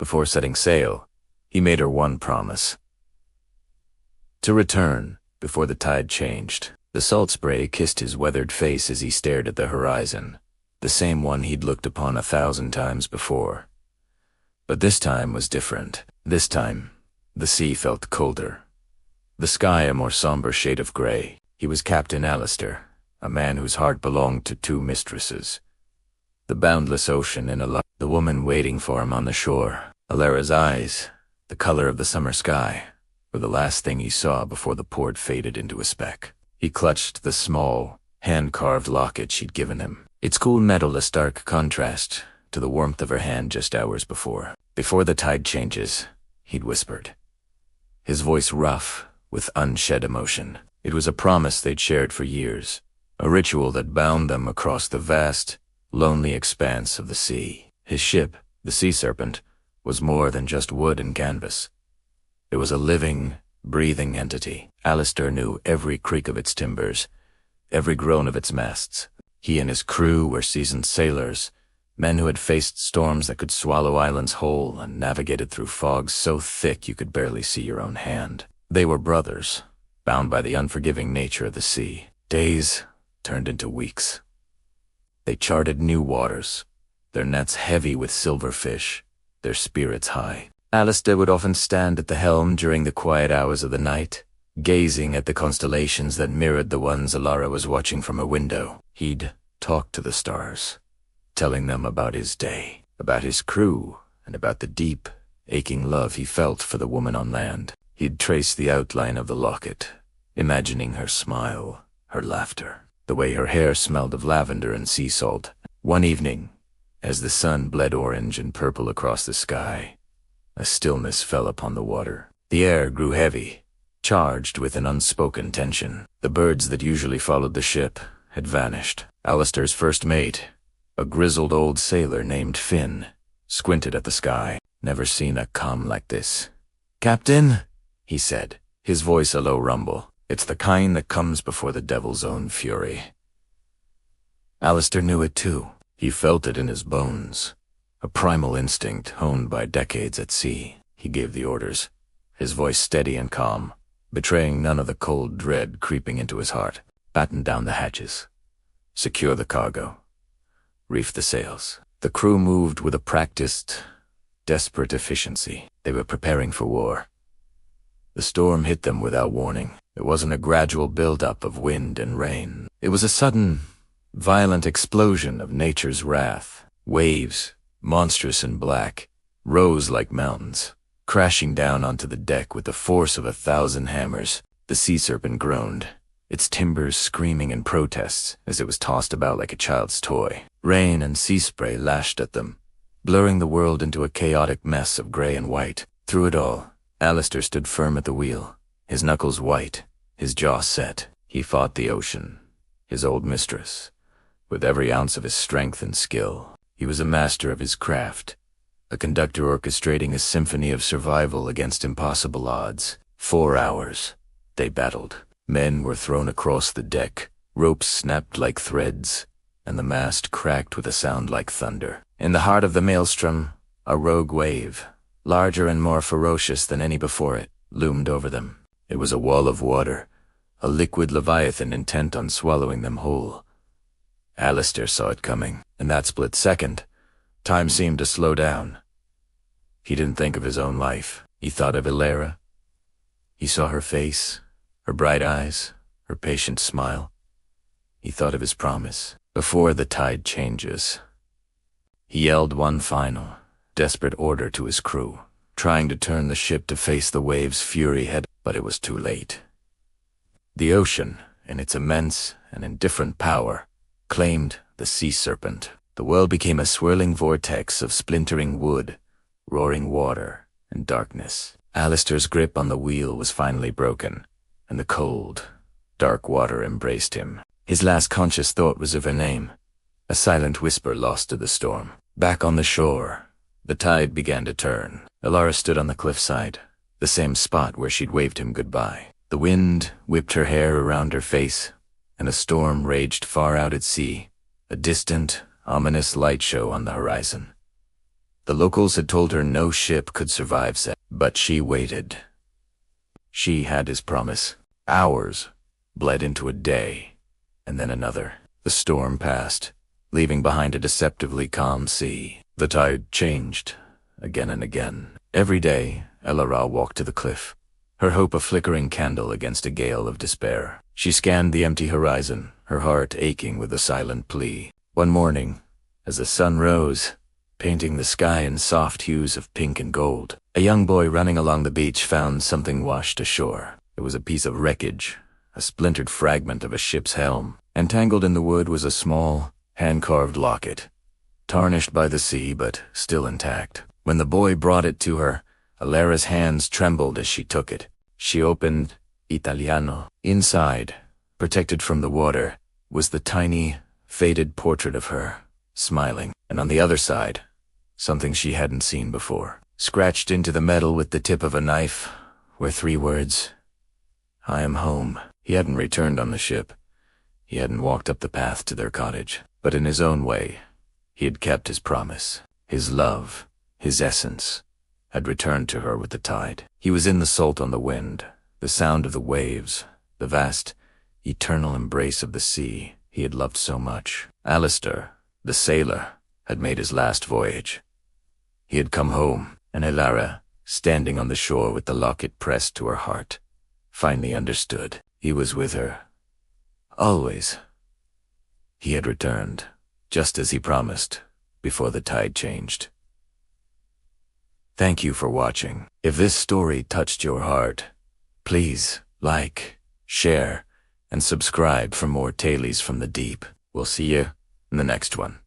Before setting sail, he made her one promise: to return before the tide changed. The salt spray kissed his weathered face as he stared at the horizon, the same one he'd looked upon 1,000 times before. But this time was different. This time, the sea felt colder, the sky a more somber shade of gray. He was Captain Alistair, a man whose heart belonged to 2 mistresses. The boundless ocean in the woman waiting for him on the shore. Alara's eyes, the color of the summer sky, were the last thing he saw before the port faded into a speck. He clutched the small, hand-carved locket she'd given him, its cool metal a stark contrast to the warmth of her hand just hours before. "Before the tide changes," he'd whispered, his voice rough with unshed emotion. It was a promise they'd shared for years, a ritual that bound them across the vast, lonely expanse of the sea. His ship, the Sea Serpent, was more than just wood and canvas. It was a living, breathing entity. Alistair knew every creak of its timbers, every groan of its masts. He and his crew were seasoned sailors, men who had faced storms that could swallow islands whole and navigated through fogs so thick you could barely see your own hand. They were brothers, bound by the unforgiving nature of the sea. Days turned into weeks. They charted new waters, their nets heavy with silver fish, their spirits high. Alistair would often stand at the helm during the quiet hours of the night, gazing at the constellations that mirrored the ones Alara was watching from her window. He'd talk to the stars, telling them about his day, about his crew, and about the deep, aching love he felt for the woman on land. He'd trace the outline of the locket, imagining her smile, her laughter, the way her hair smelled of lavender and sea salt. One evening, as the sun bled orange and purple across the sky, a stillness fell upon the water. The air grew heavy, charged with an unspoken tension. The birds that usually followed the ship had vanished. Alistair's first mate, a grizzled old sailor named Finn, squinted at the sky. "Never seen a calm like this, Captain," he said, his voice a low rumble. "It's the kind that comes before the devil's own fury." Alistair knew it too. He felt it in his bones, a primal instinct honed by decades at sea. He gave the orders, his voice steady and calm, betraying none of the cold dread creeping into his heart. "Batten down the hatches. Secure the cargo. Reef the sails." The crew moved with a practiced, desperate efficiency. They were preparing for war. The storm hit them without warning. It wasn't a gradual build-up of wind and rain. It was a sudden, violent explosion of nature's wrath. Waves, monstrous and black, rose like mountains, crashing down onto the deck with the force of 1,000 hammers. The Sea Serpent groaned, its timbers screaming in protests as it was tossed about like a child's toy. Rain and sea spray lashed at them, blurring the world into a chaotic mess of gray and white. Through it all, Alistair stood firm at the wheel, his knuckles white, his jaw set. He fought the ocean, his old mistress, with every ounce of his strength and skill. He was a master of his craft, a conductor orchestrating a symphony of survival against impossible odds. 4 hours, they battled. Men were thrown across the deck, ropes snapped like threads, and the mast cracked with a sound like thunder. In the heart of the maelstrom, a rogue wave, larger and more ferocious than any before it, loomed over them. It was a wall of water, a liquid leviathan intent on swallowing them whole. Alistair saw it coming. In that split second, time seemed to slow down. He didn't think of his own life. He thought of Alara. He saw her face, her bright eyes, her patient smile. He thought of his promise. Before the tide changes. He yelled one final, desperate order to his crew, trying to turn the ship to face the waves' fury head, but it was too late. The ocean, in its immense and indifferent power, claimed the Sea Serpent. The world became a swirling vortex of splintering wood, roaring water, and darkness. Alistair's grip on the wheel was finally broken, and the cold, dark water embraced him. His last conscious thought was of her name, a silent whisper lost to the storm. Back on the shore, the tide began to turn. Alara stood on the cliffside, the same spot where she'd waved him goodbye. The wind whipped her hair around her face, and a storm raged far out at sea, a distant, ominous light show on the horizon. The locals had told her no ship could survive that, but she waited. She had his promise. Hours bled into a day, and then another. The storm passed, leaving behind a deceptively calm sea. The tide changed, again and again. Every day, Elara walked to the cliff, her hope a flickering candle against a gale of despair. She scanned the empty horizon, her heart aching with a silent plea. One morning, as the sun rose, painting the sky in soft hues of pink and gold, a young boy running along the beach found something washed ashore. It was a piece of wreckage, a splintered fragment of a ship's helm. Entangled in the wood was a small, hand-carved locket, tarnished by the sea but still intact. When the boy brought it to her, Elara's hands trembled as she took it. She opened Italiano. Inside, protected from the water, was the tiny, faded portrait of her, smiling. And on the other side, something she hadn't seen before. Scratched into the metal with the tip of a knife were 3 words: "I am home." He hadn't returned on the ship. He hadn't walked up the path to their cottage. But in his own way, he had kept his promise. His love, his essence, had returned to her with the tide. He was in the salt on the wind, the sound of the waves, the vast, eternal embrace of the sea he had loved so much. Alistair, the sailor, had made his last voyage. He had come home, and Elara, standing on the shore with the locket pressed to her heart, finally understood. He was with her. Always. He had returned, just as he promised, before the tide changed. Thank you for watching. If this story touched your heart, please like, share, and subscribe for more tales from the deep. We'll see you in the next one.